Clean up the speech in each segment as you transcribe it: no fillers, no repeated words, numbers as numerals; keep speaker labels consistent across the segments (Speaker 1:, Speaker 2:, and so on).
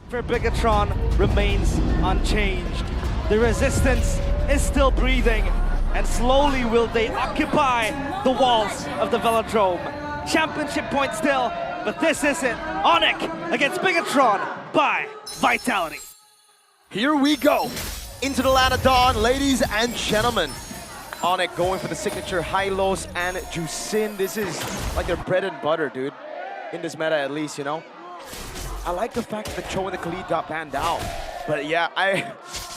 Speaker 1: for Bigatron remains unchanged. The resistance is still breathing, and slowly will they occupy the walls of the Velodrome. Championship point still, but this isn't. ONIC against Bigatron by Vitality.
Speaker 2: Here we go, into the land of dawn, ladies and gentlemen. ONIC going for the signature Hylos and Jusin. This is like their bread and butter, dude. In this meta, at least, you know. I like the fact that Cho and the Khalid got banned out. But yeah,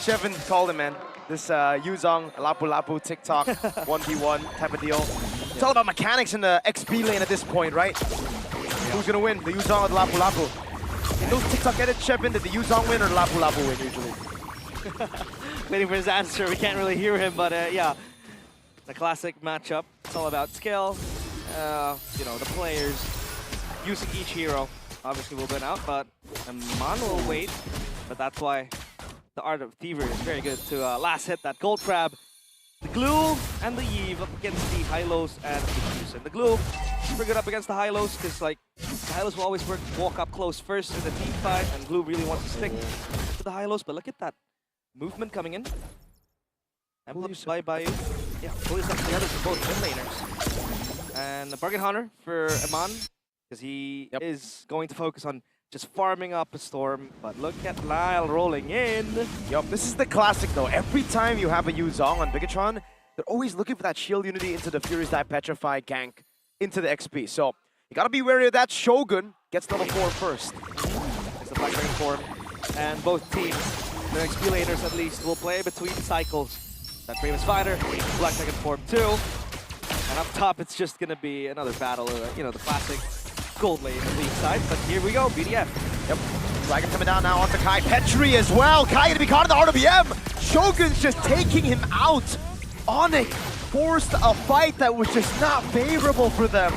Speaker 2: Shevin called him, man. This Yuzong, Lapu Lapu, TikTok, 1v1 type of deal. It's all about mechanics in the XP lane at this point, right? Who's gonna win, the Yuzong or the Lapu Lapu? In those TikTok edits, Shevin, did the Yuzong win or the Lapu Lapu win usually?
Speaker 1: Waiting for his answer, we can't really hear him, but yeah. The classic matchup, it's all about skill. You know, the players using each hero obviously will win out, but Mon will wait. But that's why the Art of Thievery is very good to last hit that Gold Crab. The Glue and the Yeve up against the Hylos and the Jusin. The Glue super good up against the Hylos because like the Hylos will always walk up close first in the team fight, and Glue really wants to stick to the Hylos. But look at that movement coming in. By Bayou. Yeah, fully set together for both mid laners. And the Bargain Hunter for Iman, because he is going to focus on just farming up a Storm. But look at Lyle rolling in.
Speaker 2: Yup, this is the classic though. Every time you have a Yuzong on Bigatron, they're always looking for that shield unity into the Furious Die Petrify gank into the XP. So you gotta be wary of that. Shogun gets level 4 first.
Speaker 1: It's the Black Dragon form. And both teams, the XP laners at least, will play between cycles. That Famous Fighter, Black Dragon form 2. And up top, it's just gonna be another battle, you know, the classic gold lane league side. But here we go, BDF.
Speaker 2: Yep. Dragon coming down now onto Kai. Petri as well. Kai gonna be caught in the RWM. Shogun's just taking him out. ONIC forced a fight that was just not favorable for them.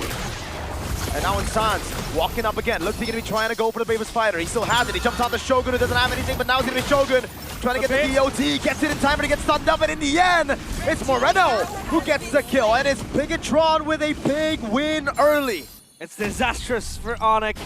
Speaker 2: And now Sans walking up again. Looks like he's gonna be trying to go for the Famous Fighter. He still has it. He jumps on the Shogun who doesn't have anything, but now it's gonna be Shogun trying to get the DOT. Gets it in time, but he gets stunned up, and in the end, it's Moreno who gets the kill. And it's Bigatron with a big win early.
Speaker 1: It's disastrous for ONIC.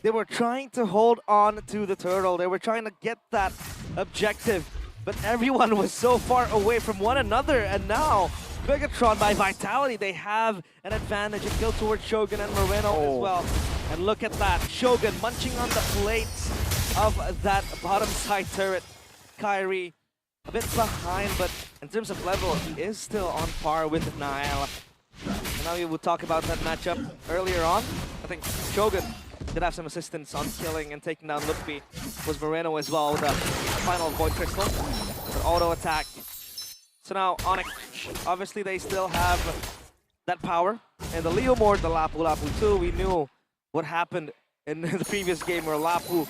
Speaker 1: They were trying to hold on to the turtle. They were trying to get that objective, but everyone was so far away from one another. And now, Bigatron by Vitality, they have an advantage. A kill towards Shogun and Moreno as well. And look at that, Shogun munching on the plates of that bottom side turret. Kyrie a bit behind, but in terms of level, he is still on par with Nile. And now we will talk about that matchup earlier on. I think Shogun did have some assistance on killing and taking down Luppi. Was Moreno as well with the final Void Crystal. With auto attack. So now ONIC, obviously they still have that power. And the Leomord, the Lapu Lapu too, we knew what happened in the previous game where Lapu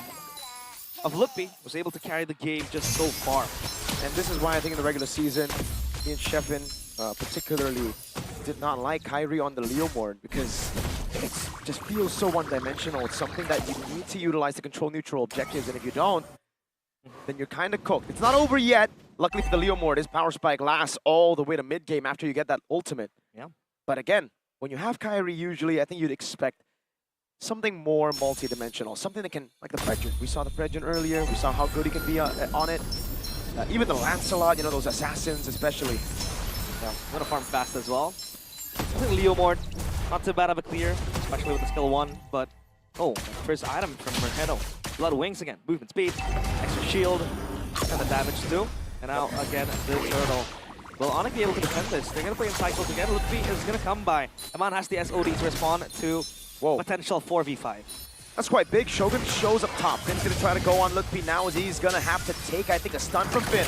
Speaker 1: of Luppi was able to carry the game just so far.
Speaker 2: And this is why I think in the regular season, me and Shevin particularly did not like Kyrie on the Leomord, because it just feels so one-dimensional. It's something that you need to utilize to control neutral objectives, and if you don't, then you're kind of cooked. It's not over yet. Luckily for the Leomord, his power spike lasts all the way to mid-game after you get that ultimate.
Speaker 1: Yeah.
Speaker 2: But again, when you have Kyrie, usually I think you'd expect something more multi-dimensional, something that can, like the Fredgen. We saw the Fredgen earlier, we saw how good he can be on it. Even the Lancelot, you know, those assassins especially.
Speaker 1: Yeah, gonna farm fast as well. I think Leomord, not too bad of a clear, especially with the skill 1, but first item from Moreno. Blood Wings again, movement speed, extra shield, and the damage too. And now again, the turtle. Will ONIC be able to defend this? They're gonna play in cycles again. Lutfi is gonna come by. Aman has the SOD to respond to potential 4v5.
Speaker 2: That's quite big. Shogun shows up top. Finn's gonna try to go on Lutfi now, as he's gonna have to take, I think, a stun from Finn.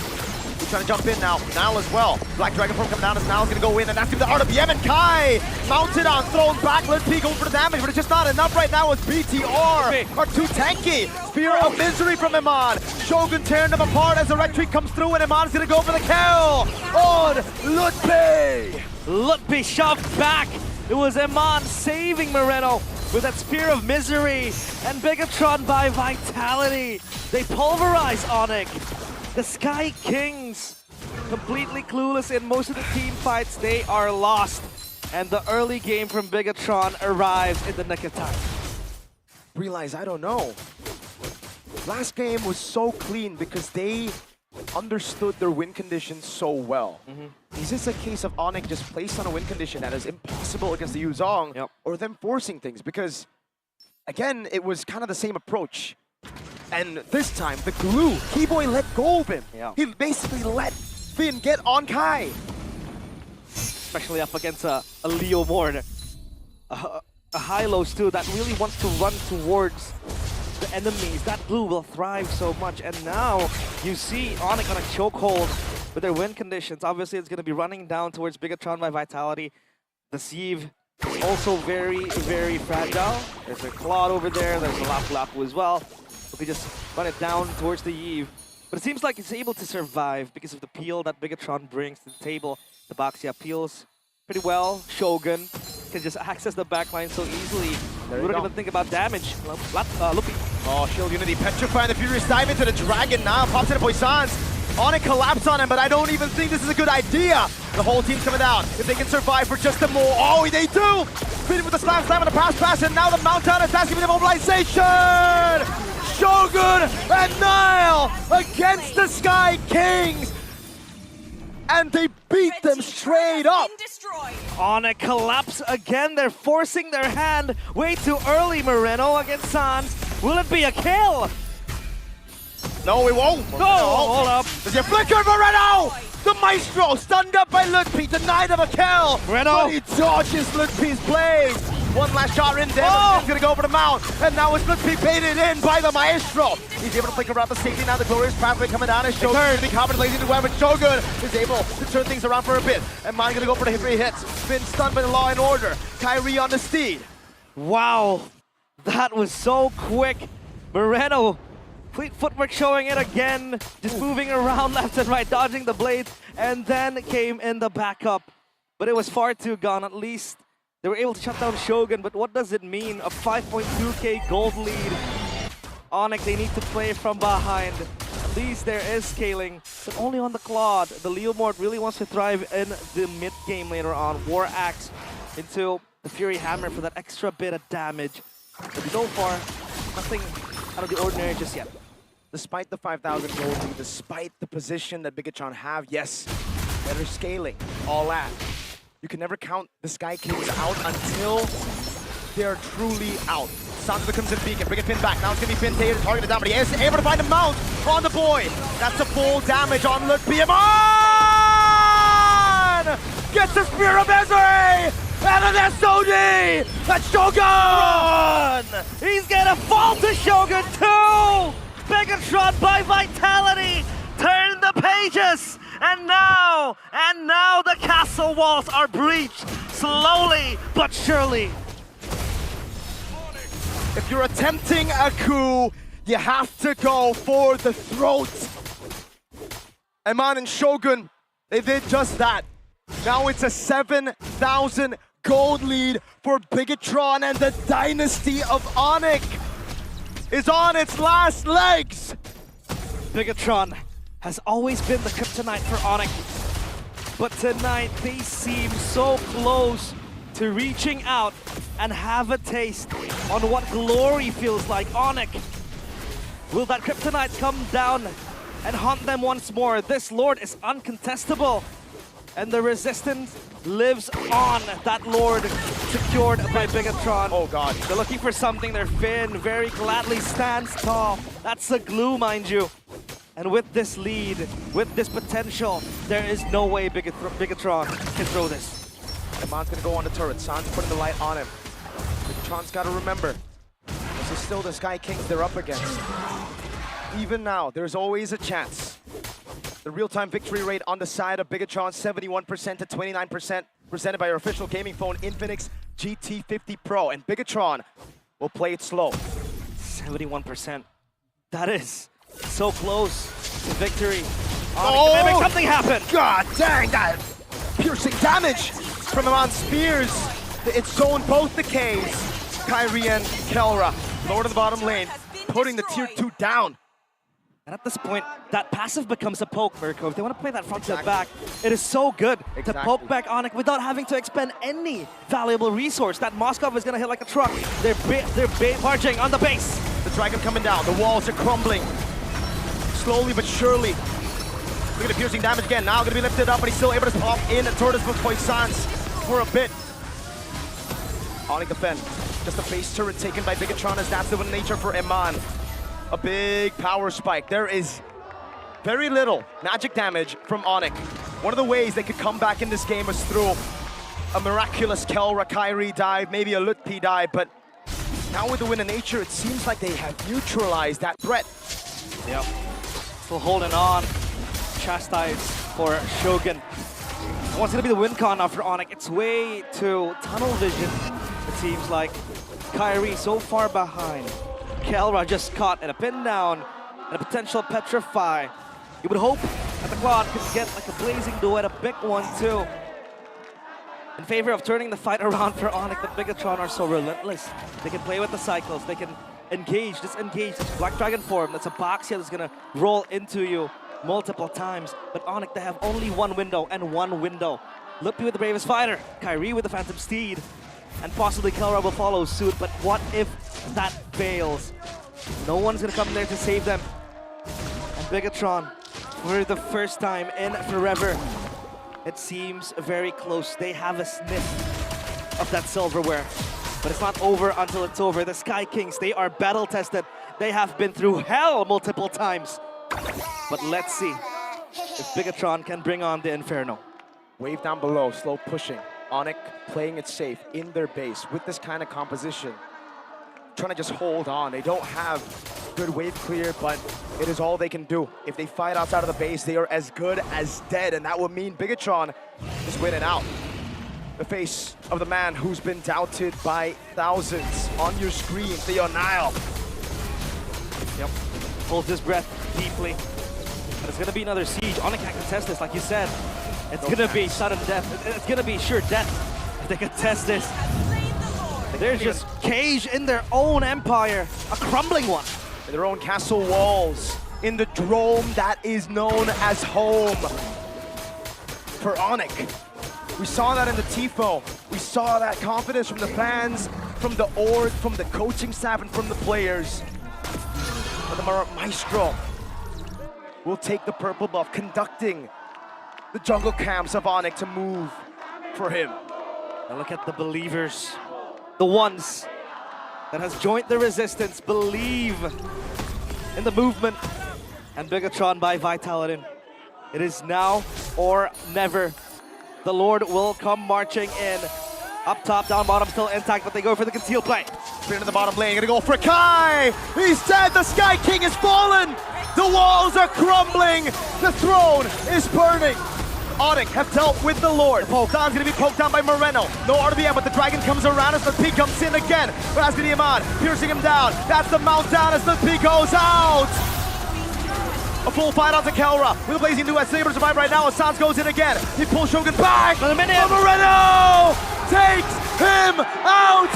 Speaker 2: He's trying to jump in now. Nile as well. Black Dragon form come down as Nile's gonna go in, and that's gonna be the Art of the and Kai mounted on, thrown back. Lutfi going for the damage, but it's just not enough right now as BTR are too tanky. Spear of Misery from Iman. Shogun tearing them apart as the retreat comes through, and Iman's gonna go for the kill on Lutfi.
Speaker 1: Lutfi shoved back. It was Iman saving Moreno with that Spear of Misery, and Bigatron by Vitality. They pulverize ONIC. The Sky Kings, completely clueless in most of the team fights. They are lost. And the early game from Bigatron arrives in the nick of time.
Speaker 2: Realize, I don't know. last game was so clean because they understood their win conditions so well. Is this a case of ONIC just placed on a win condition that is impossible against the Yuzong, or them forcing things? Because, again, it was kind of the same approach. And this time, the glue, Keyboy let go of him. He basically let Finn get on Kai.
Speaker 1: Especially up against a Leo Morn. A Hylos too that really wants to run towards the enemies. That glue will thrive so much. And now you see ONIC on a chokehold with their win conditions. Obviously, it's going to be running down towards Bigatron by Vitality. The Sieve also very, very fragile. There's a Claude over there. There's a Lapu Lapu as well. We could just run it down towards the Eve. But it seems like it's able to survive because of the peel that Bigatron brings to the table. The Baxia peels pretty well. Shogun can just access the backline so easily. We don't even think about damage. Lupi.
Speaker 2: Oh, Shield Unity petrifying the Furious dive into the Dragon now. Pops into Poissons. ONIC collapse on him, but I don't even think this is a good idea. The whole team's coming down. If they can survive for just a more. Oh, they do! Fitting with the slam and the pass, and now the Mount Down is asking for the mobilization! Shogun and Nile against the Sky Kings! And they beat them straight up!
Speaker 1: ONIC collapse again. They're forcing their hand way too early, Moreno against Sans. Will it be a kill?
Speaker 2: No, it won't.
Speaker 1: No, hold up.
Speaker 2: There's a flicker, Moreno! The Maestro stunned up by Lutpi, denied of a kill.
Speaker 1: Moreno.
Speaker 2: But he dodges Lutpi's blade. One last shot in there. He's gonna go over the mount. And now it's Lutpi baited in by the Maestro. He's able to flick around the safety. Now the glorious pathway coming down. And Shogun to be confident, lazy to weapon. Shogun is able to turn things around for a bit. And Mine gonna go for the three hits. Been stunned by the Law and Order. Kyrie on the steed.
Speaker 1: Wow, that was so quick. Moreno. Fleet footwork showing it again, just moving around left and right, dodging the blades, and then came in the backup. But it was far too gone. At least they were able to shut down Shogun, but what does it mean? A 5.2k gold lead. ONIC, they need to play from behind. At least there is scaling, but only on the Claude. The Leomord really wants to thrive in the mid game later on. War Axe into the Fury Hammer for that extra bit of damage. But so far, nothing out of the ordinary just yet.
Speaker 2: Despite the 5,000 gold lead, despite the position that Bigatron have, yes, better scaling, all that. You can never count the Sky Kings out until they're truly out. Sansa comes in beacon, bring it Finn back. Now it's going to be Finn Taylor targeted down, but he is able to find a mount on the boy. That's a full damage on Lutpi. Gets the Spear of Ezreal! And an SOD! That's Shogun!
Speaker 1: He's gonna fall to Shogun too! Bigatron by Vitality! Turn the pages! And now the castle walls are breached! Slowly but surely!
Speaker 2: If you're attempting a coup, you have to go for the throat. Eman and Shogun, they did just that. Now it's a 7,000 gold lead for Bigatron, and the dynasty of ONIC is on its last legs.
Speaker 1: Bigatron has always been the kryptonite for ONIC, but tonight they seem so close to reaching out and have a taste on what glory feels like. ONIC, will that kryptonite come down and haunt them once more? This Lord is uncontestable, and the resistance lives on. That Lord secured by Bigatron.
Speaker 2: Oh God.
Speaker 1: They're looking for something. Their Finn very gladly stands tall. That's the glue, mind you. And with this lead, with this potential, there is no way Bigatron can throw this.
Speaker 2: Eman's gonna go on the turret. San's putting the light on him. Bigatron's gotta remember, this is still the Sky Kings they're up against. Even now, there's always a chance. The real-time victory rate on the side of Bigatron, 71% to 29%, presented by our official gaming phone, Infinix GT50 Pro. And Bigatron will play it slow.
Speaker 1: 71%. That is so close to victory.
Speaker 2: Oh!
Speaker 1: Can they make something happen?
Speaker 2: God dang, that piercing damage from Eman's spears. It's zoned both the Ks, Kyrie and Kelra. Lord of the bottom lane, putting the tier 2 down.
Speaker 1: And at this point, that passive becomes a poke, Mirko. If they want to play that front to back, it is so good to poke back ONIC without having to expend any valuable resource. That Moskov is going to hit like a truck. They're marching on the base.
Speaker 2: The Dragon coming down. The walls are crumbling. Slowly but surely. Look at the piercing damage again. Now going to be lifted up, but he's still able to pop in towards Poisons for a bit. ONIC defend. Just a base turret taken by Bigatron, as that's the nature for Eman. A big power spike. There is very little magic damage from ONIC. One of the ways they could come back in this game was through a miraculous Kelra Kyrie dive, maybe a Lutpi dive, but now with the Wind of Nature, it seems like they have neutralized that threat.
Speaker 1: Yep. Still holding on. Chastise for Shogun. What's going to be the win con now for ONIC? It's way to tunnel vision, it seems like. Kyrie so far behind. Kelra just caught in a pin down and a potential petrify. You would hope that the quad could get like a blazing duet, a big one too. In favor of turning the fight around for ONIC, the Bigatron are so relentless. They can play with the cycles, they can engage, disengage. This Black Dragon form, that's a box here that's gonna roll into you multiple times. But ONIC, they have only one window and one window. Lutpi with the Bravest Fighter, Kyrie with the Phantom Steed, and possibly Kelra will follow suit. But what if that fails? No one's gonna come there to save them. And Bigatron, for the first time in forever, it seems very close. They have a sniff of that silverware. But it's not over until it's over. The Sky Kings, they are battle tested. They have been through hell multiple times. But let's see if Bigatron can bring on the Inferno.
Speaker 2: Wave down below, slow pushing. ONIC playing it safe in their base with this kind of composition. Trying to just hold on. They don't have good wave clear, but it is all they can do. If they fight outside of the base, they are as good as dead, and that would mean Bigatron is winning out. The face of the man who's been doubted by thousands on your screen, Theo Nile.
Speaker 1: Yep, holds his breath deeply. But it's gonna be another siege. ONIC can't contest this, like you said. It's gonna be sudden death. It's gonna be sure death if they contest this. They're just caged in their own empire, a crumbling one.
Speaker 2: In their own castle walls, in the drome that is known as home. For ONIC, we saw that in the TIFO. We saw that confidence from the fans, from the org, from the coaching staff, and from the players. But the Maestro will take the purple buff, conducting the jungle camps of ONIC to move for him.
Speaker 1: Now look at the believers. The ones that has joined the resistance, believe in the movement. And Bigatron by Vitality. It is now or never. The Lord will come marching in. Up top, down bottom, still intact, but they go for the conceal play.
Speaker 2: Spin in the bottom lane, gonna go for Kai! He's dead, the Sky King has fallen! The walls are crumbling! The throne is burning! ONIC have dealt with the Lord. Don's gonna be poked down by Moreno. No RBM, but the Dragon comes around as the P comes in again. But that's gonna be Iman, piercing him down. That's the mount down as the P goes out! A full fight onto Kelra with a blazing duet. Able to survive right now as Sans goes in again. He pulls Shogun back!
Speaker 1: Another minute!
Speaker 2: But Moreno takes him out!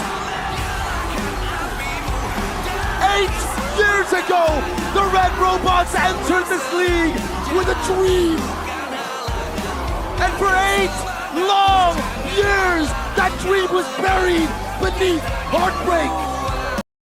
Speaker 2: 8 years ago, the Red Robots entered this league with a dream. And for 8 long years, that dream was buried beneath heartbreak.